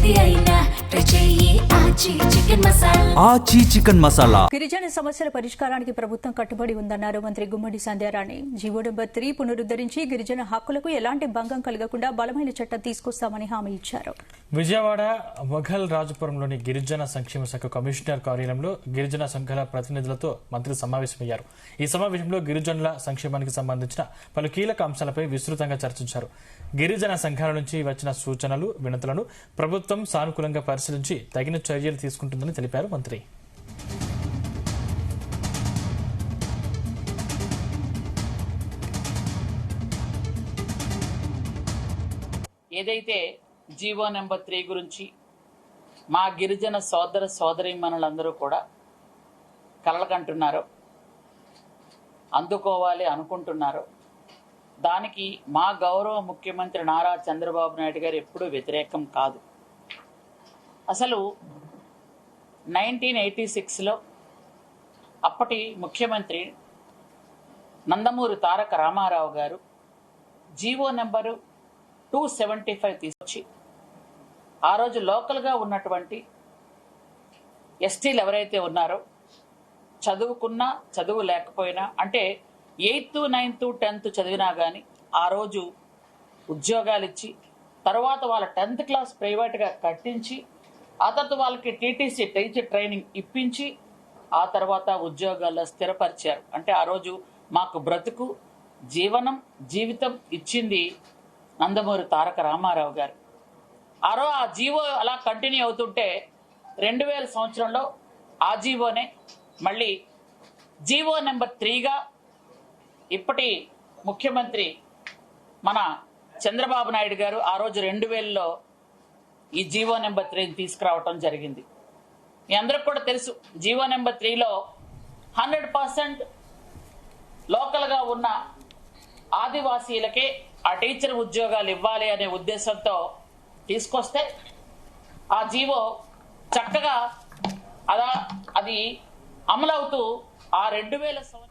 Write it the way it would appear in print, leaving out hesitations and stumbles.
ఏది అయినా ట్రై చెయ్యి ఆచి చికెన్ మసాలా. ఆచి చికెన్ మసాలా. గిరిజన సమస్యల పరిష్కారానికి ప్రభుత్వం కట్టుబడి ఉందన్నారు మంత్రి గుమ్మడి సంధ్యారాణి. జీవో నెంబర్ 3 పునరుద్ధరించి గిరిజన హక్కులకు ఎలాంటి భంగం కలగకుండా బలమైన చట్టం తీసుకొస్తామని హామీ ఇచ్చారు. విజయవాడ మొఘల్ రాజపురంలోని గిరిజన సంక్షేమ శాఖ కమిషనర్ కార్యాలయంలో గిరిజన సంఘాల ప్రతినిధులతో మంత్రి సమావేశమయ్యారు. ఈ సమావేశంలో గిరిజనుల సంక్షేమానికి సంబంధించిన పలు కీలక అంశాలపై విస్తృతంగా చర్చించారు. గిరిజన సంఘాల నుంచి వచ్చిన సూచనలు వినతులను ప్రభుత్వం సానుకూలంగా పరిశీలించి తగిన చర్యలు తీసుకుంటుందని తెలిపారు మంత్రి. ఏదైతే జీవో నెంబర్ 3 గురించి మా గిరిజన సోదర సోదరీమణులందరూ కూడా కలలుకంటున్నారో, అందుకోవాలి అనుకుంటున్నారో, దానికి మా గౌరవ ముఖ్యమంత్రి నారా చంద్రబాబు నాయుడు గారు ఎప్పుడూ వ్యతిరేకం కాదు. అసలు 1986లో అప్పటి ముఖ్యమంత్రి నందమూరి తారక రామారావు గారు జీవో నెంబరు 275 తీసుకొచ్చి ఆ రోజు లోకల్గా ఉన్నటువంటి ఎస్టీలు ఎవరైతే ఉన్నారో, చదువుకున్నా చదువు లేకపోయినా, అంటే 8th 9th 10th చదివినా కానీ ఆ రోజు ఉద్యోగాలు ఇచ్చి, తర్వాత వాళ్ళ 10th క్లాస్ ప్రైవేట్గా కట్టించి, ఆ తర్వాత వాళ్ళకి టీటీసీ టీచర్ ట్రైనింగ్ ఇప్పించి, ఆ తర్వాత ఉద్యోగాల్లో స్థిరపరిచారు. అంటే ఆ రోజు మాకు బ్రతుకు జీవనం జీవితం ఇచ్చింది నందమూరి తారక రామారావు గారు. ఆ జీవో అలా కంటిన్యూ అవుతుంటే 2000 సంవత్సరంలో ఆ జీవోనే మళ్ళీ జీవో నెంబర్ 3గా ఇప్పటి ముఖ్యమంత్రి మన చంద్రబాబు నాయుడు గారు ఆ రోజు 2000లో ఈ జీవో నెంబర్ 3ని తీసుకురావటం జరిగింది. మీ అందరికి కూడా తెలుసు, జీవో నెంబర్ 3లో 100% లోకల్గా ఉన్న ఆదివాసీలకే ఆ టీచర్ ఉద్యోగాలు ఇవ్వాలి అనే ఉద్దేశంతో తీసుకొస్తే ఆ జీవో చక్కగా అది అమలవుతూ ఆ 2000